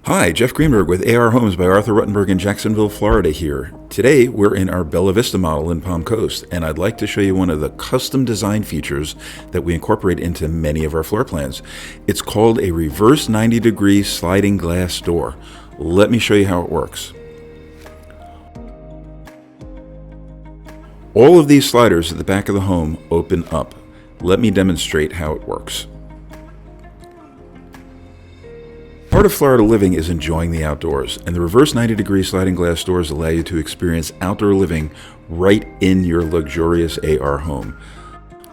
Hi, Jeff Greenberg with AR Homes by Arthur Ruttenberg in Jacksonville, Florida here. Today, we're in our Bella Vista model in Palm Coast, and I'd like to show you one of the custom design features that we incorporate into many of our floor plans. It's called a reverse 90-degree sliding glass door. Let me show you how it works. All of these sliders at the back of the home open up. Let me demonstrate how it works. Part of Florida living is enjoying the outdoors, and the reverse 90-degree sliding glass doors allow you to experience outdoor living right in your luxurious AR home.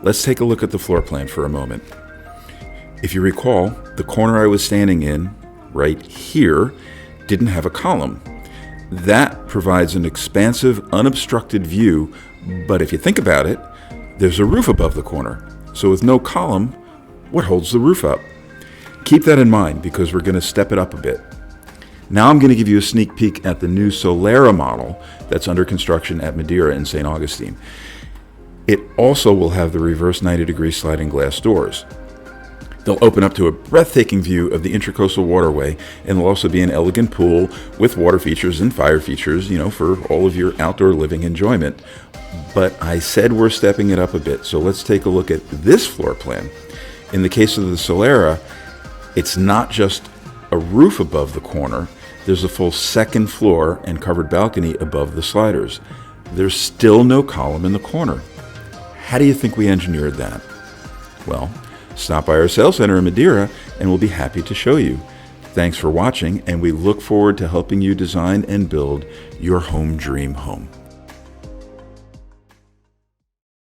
Let's take a look at the floor plan for a moment. If you recall, the corner I was standing in, right here, didn't have a column. That provides an expansive, unobstructed view, but if you think about it, there's a roof above the corner. So with no column, what holds the roof up? Keep that in mind because we're going to step it up a bit. Now I'm going to give you a sneak peek at the new Solera model that's under construction at Madeira in St. Augustine. It also will have the reverse 90-degree sliding glass doors. They'll open up to a breathtaking view of the Intracoastal Waterway, and there'll also be an elegant pool with water features and fire features, for all of your outdoor living enjoyment. But I said we're stepping it up a bit, so let's take a look at this floor plan. In the case of the Solera, it's not just a roof above the corner, there's a full second floor and covered balcony above the sliders. There's still no column in the corner. How do you think we engineered that? Well, stop by our sales center in Madeira and we'll be happy to show you. Thanks for watching, and we look forward to helping you design and build your home dream home.